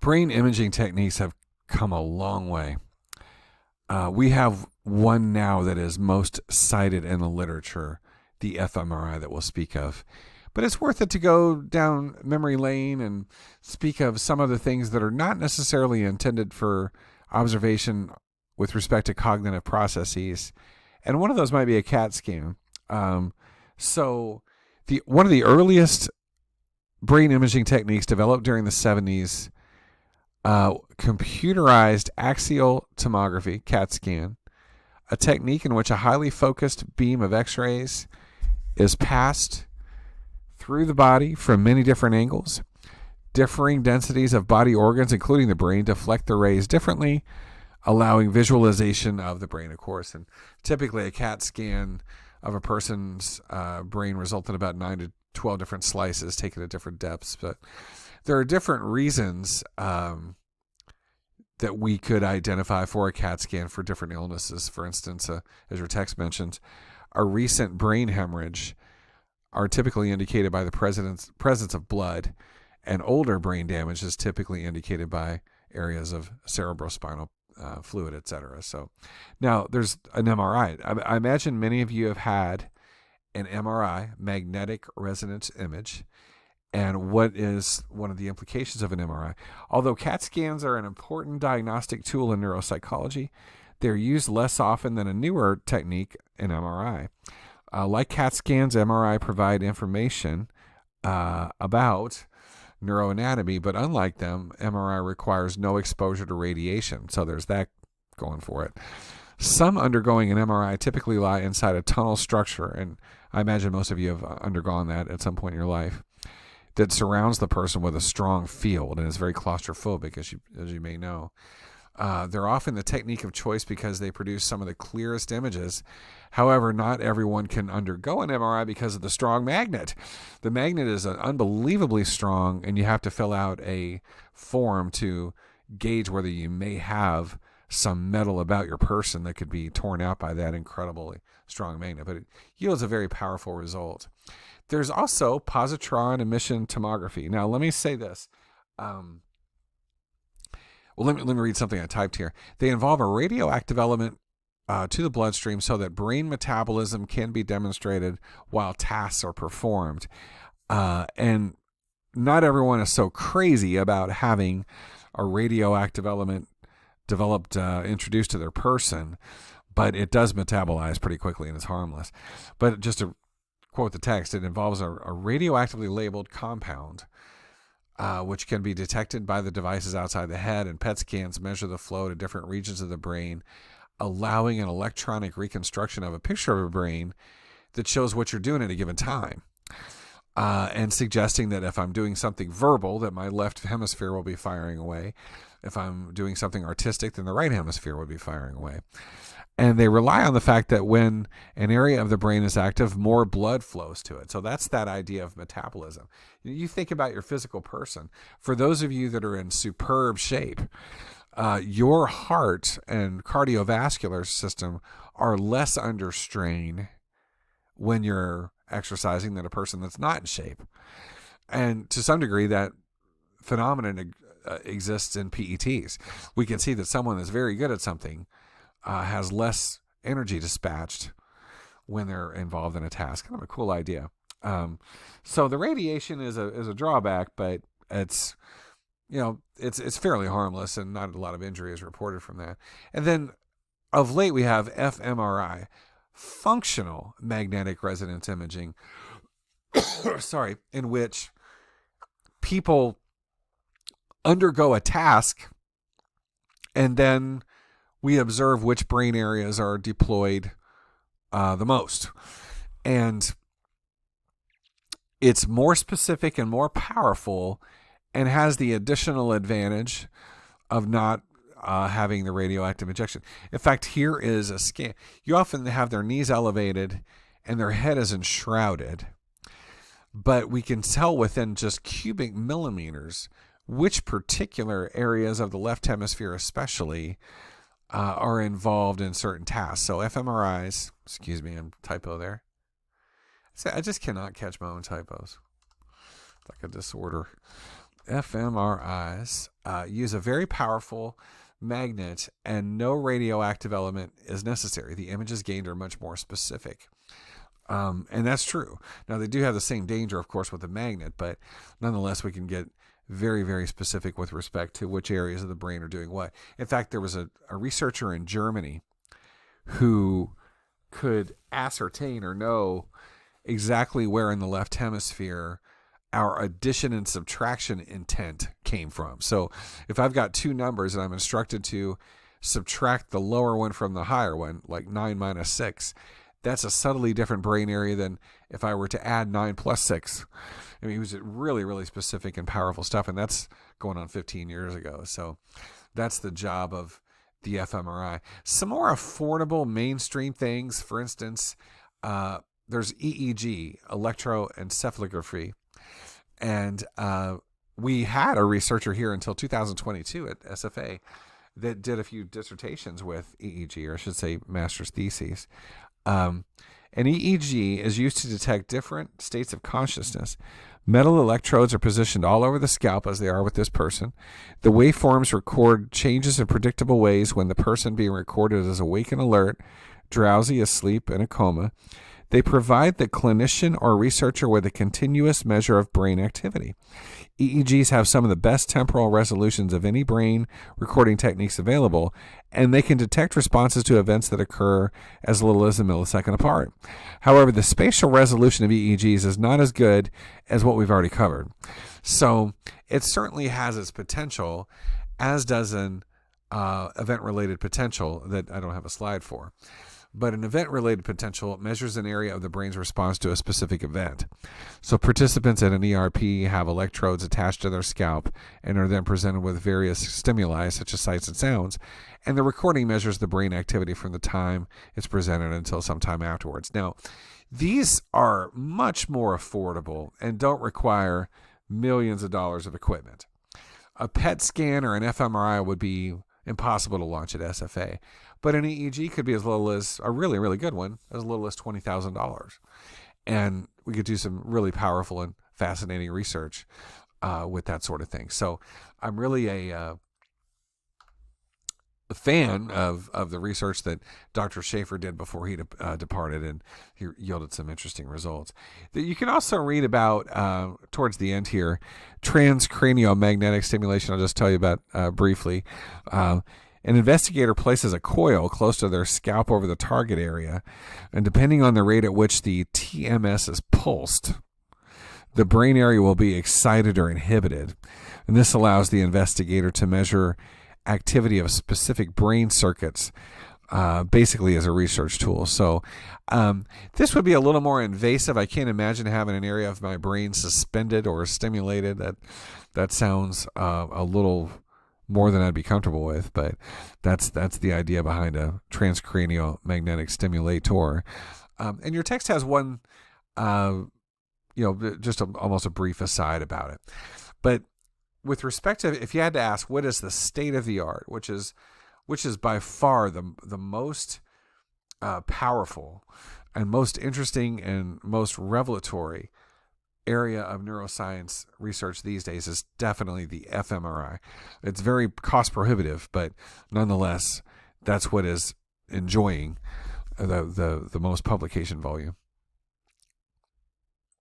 brain imaging techniques have come a long way. We have one now that is most cited in the literature, the fMRI that we'll speak of. But it's worth it to go down memory lane and speak of some of the things that are not necessarily intended for observation with respect to cognitive processes. And one of those might be a CAT scan. So one of the earliest brain imaging techniques developed during the 70s, computerized axial tomography, CAT scan, a technique in which a highly focused beam of X-rays is passed through the body from many different angles. Differing densities of body organs, including the brain, deflect the rays differently, allowing visualization of the brain, of course. And typically a CAT scan of a person's brain results in about 9 to 12 different slices taken at different depths. But there are different reasons that we could identify for a CAT scan for different illnesses. For instance, as your text mentions, a recent brain hemorrhage are typically indicated by the presence of blood, and older brain damage is typically indicated by areas of cerebrospinal fluid, etc. So now there's an MRI. I imagine many of you have had an MRI, magnetic resonance image, and what is one of the implications of an MRI? Although CAT scans are an important diagnostic tool in neuropsychology, they're used less often than a newer technique in MRI. Like CAT scans, MRI provide information about neuroanatomy, but unlike them, MRI requires no exposure to radiation, so there's that going for it. Some undergoing an MRI typically lie inside a tunnel structure, and I imagine most of you have undergone that at some point in your life, that surrounds the person with a strong field and is very claustrophobic, as you may know. They're often the technique of choice because they produce some of the clearest images. However, not everyone can undergo an MRI because of the strong magnet. The magnet is unbelievably strong, and you have to fill out a form to gauge whether you may have some metal about your person that could be torn out by that incredibly strong magnet. But it yields a very powerful result. There's also positron emission tomography. Now, let me say this. Well, let me read something I typed here. They involve a radioactive element to the bloodstream so that brain metabolism can be demonstrated while tasks are performed. And not everyone is so crazy about having a radioactive element developed, introduced to their person, but it does metabolize pretty quickly and it's harmless. But just to quote the text, it involves a radioactively labeled compound which can be detected by the devices outside the head, and PET scans measure the flow to different regions of the brain, allowing an electronic reconstruction of a picture of a brain that shows what you're doing at a given time, and suggesting that if I'm doing something verbal, that my left hemisphere will be firing away. If I'm doing something artistic, then the right hemisphere would be firing away. And they rely on the fact that when an area of the brain is active, more blood flows to it. So that's that idea of metabolism. You think about your physical person. For those of you that are in superb shape, your heart and cardiovascular system are less under strain when you're exercising than a person that's not in shape. And to some degree, that phenomenon exists in PETs. We can see that someone that's very good at something has less energy dispatched when they're involved in a task. Kind of a cool idea. So the radiation is a drawback, but it's fairly harmless and not a lot of injury is reported from that. And then of late we have fMRI, functional magnetic resonance imaging, in which people undergo a task and then we observe which brain areas are deployed the most. And it's more specific and more powerful and has the additional advantage of not having the radioactive injection. In fact, here is a scan. You often have their knees elevated and their head is enshrouded, but we can tell within just cubic millimeters which particular areas of the left hemisphere especially are involved in certain tasks. So fMRIs, excuse me, I'm typo there. I just cannot catch my own typos. It's like a disorder. fMRIs use a very powerful magnet, and no radioactive element is necessary. The images gained are much more specific. And that's true. Now, they do have the same danger, of course, with the magnet, but nonetheless, we can get very, very specific with respect to which areas of the brain are doing what. In fact, there was a researcher in Germany who could ascertain or know exactly where in the left hemisphere our addition and subtraction intent came from. So if I've got two numbers and I'm instructed to subtract the lower one from the higher one, like 9 minus 6, that's a subtly different brain area than if I were to add 9 plus 6. I mean, it was really, really specific and powerful stuff, and that's going on 15 years ago. So that's the job of the fMRI. Some more affordable mainstream things, for instance, there's EEG, electroencephalography. And we had a researcher here until 2022 at SFA that did a few dissertations with EEG, or I should say master's theses. And EEG is used to detect different states of consciousness. Metal electrodes are positioned all over the scalp, as they are with this person. The waveforms record changes in predictable ways when the person being recorded is awake and alert, drowsy, asleep, in a coma. They provide the clinician or researcher with a continuous measure of brain activity. EEGs have some of the best temporal resolutions of any brain recording techniques available, and they can detect responses to events that occur as little as a millisecond apart. However, the spatial resolution of EEGs is not as good as what we've already covered. So it certainly has its potential, as does an event-related potential that I don't have a slide for. But an event-related potential measures an area of the brain's response to a specific event. So participants at an ERP have electrodes attached to their scalp and are then presented with various stimuli, such as sights and sounds, and the recording measures the brain activity from the time it's presented until some time afterwards. Now, these are much more affordable and don't require millions of dollars of equipment. A PET scan or an fMRI would be impossible to launch at SFA. But an EEG could be as little as, a really, really good one, as little as $20,000. And we could do some really powerful and fascinating research with that sort of thing. So I'm really a fan of the research that Dr. Schaefer did before he departed, and he yielded some interesting results. You can also read about, towards the end here, transcranial magnetic stimulation. I'll just tell you about briefly. An investigator places a coil close to their scalp over the target area, and depending on the rate at which the TMS is pulsed, the brain area will be excited or inhibited. And this allows the investigator to measure activity of specific brain circuits, basically as a research tool. So this would be a little more invasive. I can't imagine having an area of my brain suspended or stimulated. That sounds a little more than I'd be comfortable with, but that's the idea behind a transcranial magnetic stimulator. And your text has one, just almost a brief aside about it. But with respect to, if you had to ask, what is the state of the art, which is by far the most powerful and most interesting and most revelatory area of neuroscience research these days, is definitely the fMRI. It's very cost prohibitive, but nonetheless, that's what is enjoying the most publication volume.